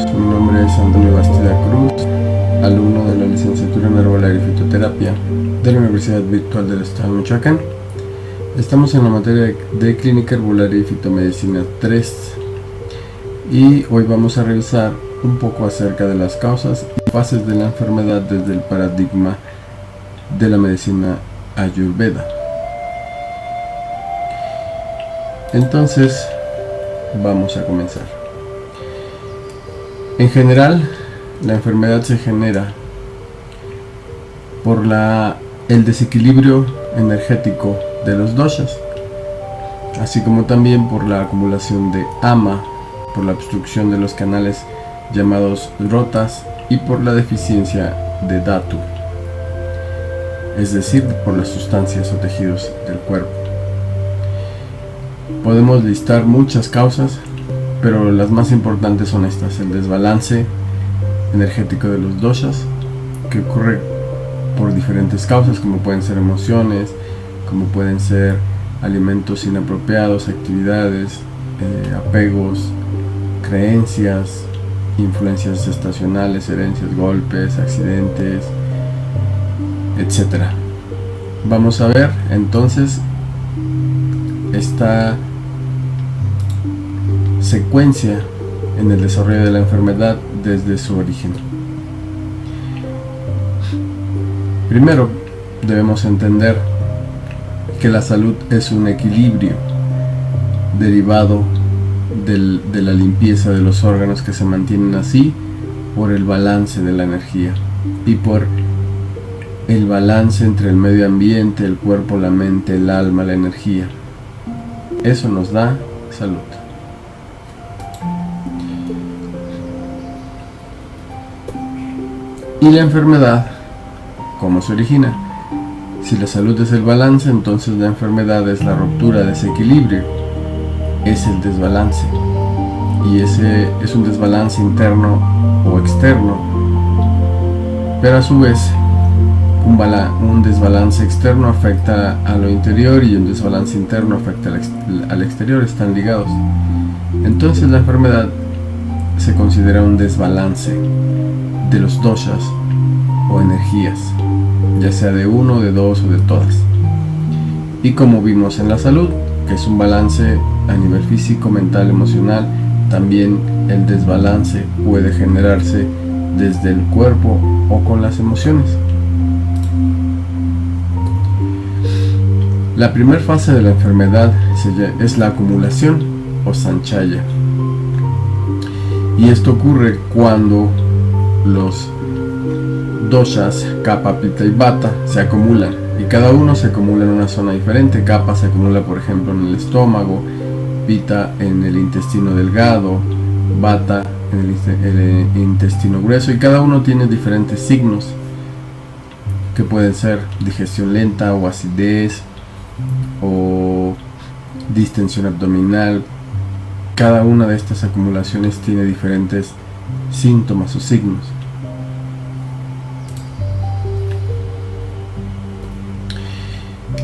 todos, mi nombre es Antonio Bastida Cruz, alumno de la licenciatura en Herbolaria y Fitoterapia de la Universidad Virtual del Estado de Michoacán. Estamos en la materia de Clínica Herbolaria y Fitomedicina 3 y hoy vamos a revisar un poco acerca de las causas y fases de la enfermedad desde el paradigma de la medicina Ayurveda. Entonces, vamos a comenzar. En general, la enfermedad se genera por el desequilibrio energético de los doshas, así como también por la acumulación de ama, por la obstrucción de los canales llamados rotas y por la deficiencia de dhatu, es decir, por las sustancias o tejidos del cuerpo. Podemos listar muchas causas, pero las más importantes son estas: el desbalance energético de los doshas, que ocurre por diferentes causas, como pueden ser emociones, como pueden ser alimentos inapropiados, actividades, apegos, creencias, influencias estacionales, herencias, golpes, accidentes, etc. Vamos a ver entonces esta secuencia en el desarrollo de la enfermedad desde su origen. Primero, debemos entender que la salud es un equilibrio derivado de la limpieza de los órganos, que se mantienen así por el balance de la energía y por el balance entre el medio ambiente, el cuerpo, la mente, el alma, la energía. Eso nos da salud. Y la enfermedad, ¿cómo se origina? Si la salud es el balance, entonces la enfermedad es la ruptura de ese equilibrio, es el desbalance. Y ese es un desbalance interno o externo, pero a su vez un desbalance externo afecta a lo interior y un desbalance interno afecta al exterior, están ligados. Entonces la enfermedad se considera un desbalance de los doshas o energías, ya sea de uno, de dos o de todas. Y como vimos en la salud, que es un balance a nivel físico, mental, emocional, también el desbalance puede generarse desde el cuerpo o con las emociones. La primera fase de la enfermedad es la acumulación o sanchaya, y esto ocurre cuando los doshas kapha, pitta y vata se acumulan, y cada uno se acumula en una zona diferente. Kapha se acumula, por ejemplo, en el estómago, pitta en el intestino delgado, vata en el intestino grueso, y cada uno tiene diferentes signos que pueden ser digestión lenta o acidez o distensión abdominal. Cada una de estas acumulaciones tiene diferentes síntomas o signos.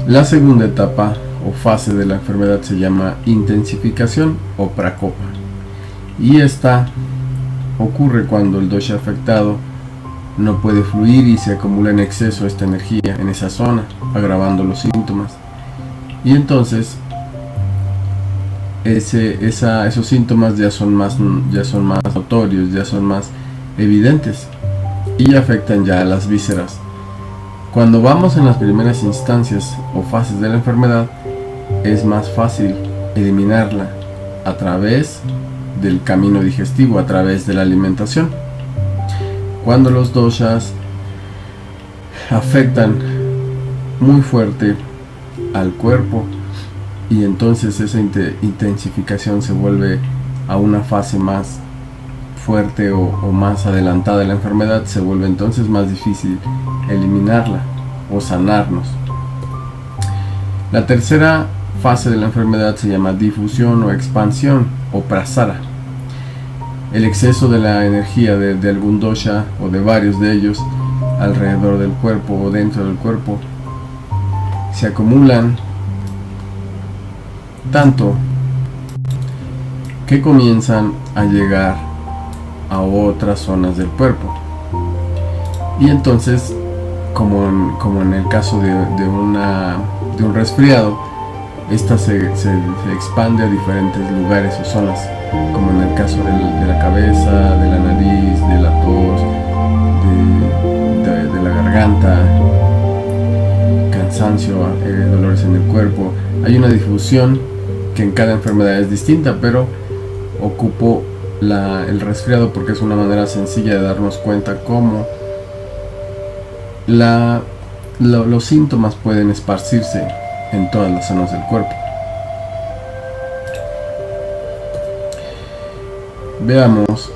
La segunda etapa o fase de la enfermedad se llama intensificación o prakopa, y esta ocurre cuando el dosha afectado no puede fluir y se acumula en exceso esta energía en esa zona, agravando los síntomas. Y entonces esos síntomas ya son más notorios, ya son más evidentes y afectan ya a las vísceras. Cuando vamos en las primeras instancias o fases de la enfermedad, es más fácil eliminarla a través del camino digestivo, a través de la alimentación. Cuando los doshas afectan muy fuerte al cuerpo, y entonces esa intensificación se vuelve a una fase más fuerte o más adelantada de la enfermedad, se vuelve entonces más difícil eliminarla o sanarnos. La tercera fase de la enfermedad se llama difusión o expansión o prasara. El exceso de la energía de algún dosha o de varios de ellos alrededor del cuerpo o dentro del cuerpo se acumulan tanto que comienzan a llegar a otras zonas del cuerpo. Y entonces, como en el caso de un resfriado, esta se expande a diferentes lugares o zonas, como en el caso de la cabeza, de la nariz, de la tos, de la garganta, cansancio, dolores en el cuerpo. Hay una difusión que en cada enfermedad es distinta, pero ocupo el resfriado porque es una manera sencilla de darnos cuenta cómo los síntomas pueden esparcirse en todas las zonas del cuerpo. Veamos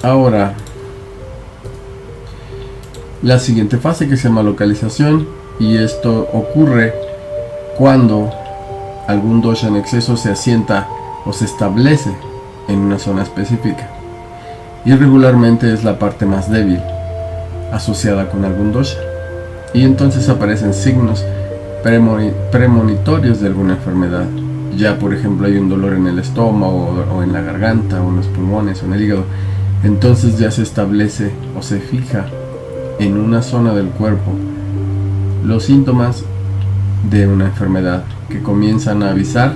ahora la siguiente fase, que se llama localización, y esto ocurre cuando algún dosha en exceso se asienta o se establece en una zona específica, y regularmente es la parte más débil asociada con algún dosha, y entonces aparecen signos premonitorios de alguna enfermedad. Ya por ejemplo hay un dolor en el estómago o en la garganta o en los pulmones o en el hígado, entonces ya se establece o se fija en una zona del cuerpo los síntomas de una enfermedad que comienzan a avisar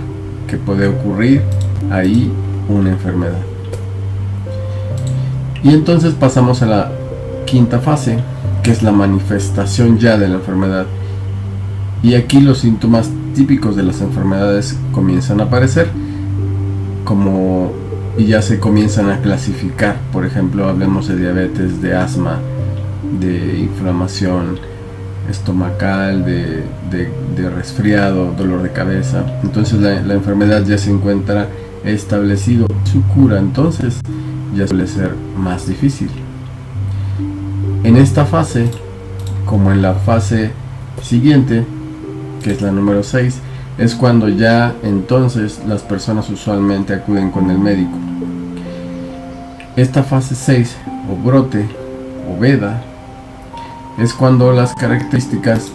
que puede ocurrir ahí una enfermedad. Y entonces pasamos a la quinta fase, que es la manifestación ya de la enfermedad. Y aquí los síntomas típicos de las enfermedades comienzan a aparecer, y ya se comienzan a clasificar. Por ejemplo, hablemos de diabetes, de asma, de inflamación estomacal, de resfriado, dolor de cabeza. Entonces la enfermedad ya se encuentra establecido. Su cura entonces ya suele ser más difícil. En esta fase, como en la fase siguiente, que es la número 6, es cuando ya entonces las personas usualmente acuden con el médico. Esta fase 6, o brote, o veda, es cuando las características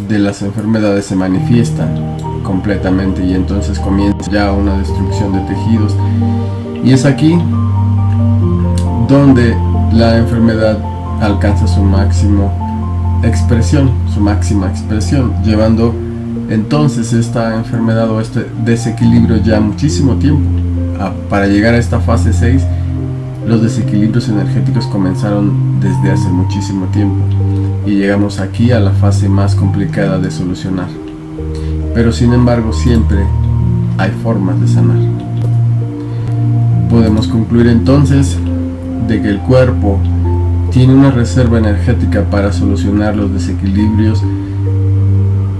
de las enfermedades se manifiestan completamente y entonces comienza ya una destrucción de tejidos, y es aquí donde la enfermedad alcanza su máxima expresión, llevando entonces esta enfermedad o este desequilibrio ya muchísimo tiempo. Para llegar a esta fase 6, los desequilibrios energéticos comenzaron desde hace muchísimo tiempo y llegamos aquí a la fase más complicada de solucionar. Pero sin embargo siempre hay formas de sanar. Podemos concluir entonces de que el cuerpo tiene una reserva energética para solucionar los desequilibrios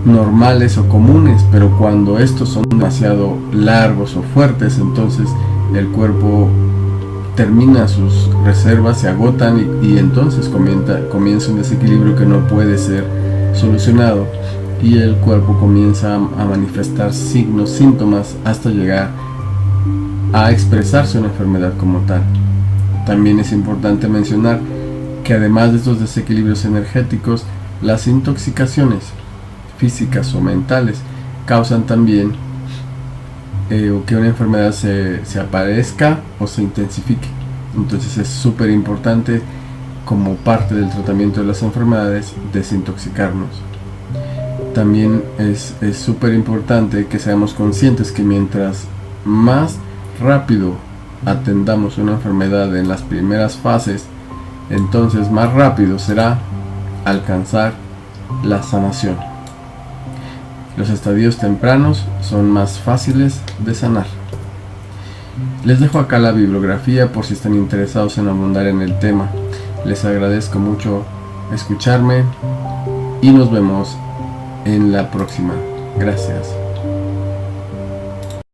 normales o comunes, pero cuando estos son demasiado largos o fuertes, entonces el cuerpo termina sus reservas, se agotan y entonces comienza un desequilibrio que no puede ser solucionado y el cuerpo comienza a manifestar signos, síntomas, hasta llegar a expresarse una enfermedad como tal. También es importante mencionar que además de estos desequilibrios energéticos, las intoxicaciones físicas o mentales causan también que una enfermedad se aparezca o se intensifique. Entonces es súper importante, como parte del tratamiento de las enfermedades, desintoxicarnos. También es súper importante que seamos conscientes que mientras más rápido atendamos una enfermedad en las primeras fases, entonces más rápido será alcanzar la sanación. Los estadios tempranos son más fáciles de sanar. Les dejo acá la bibliografía por si están interesados en abundar en el tema. Les agradezco mucho escucharme y nos vemos en la próxima. Gracias.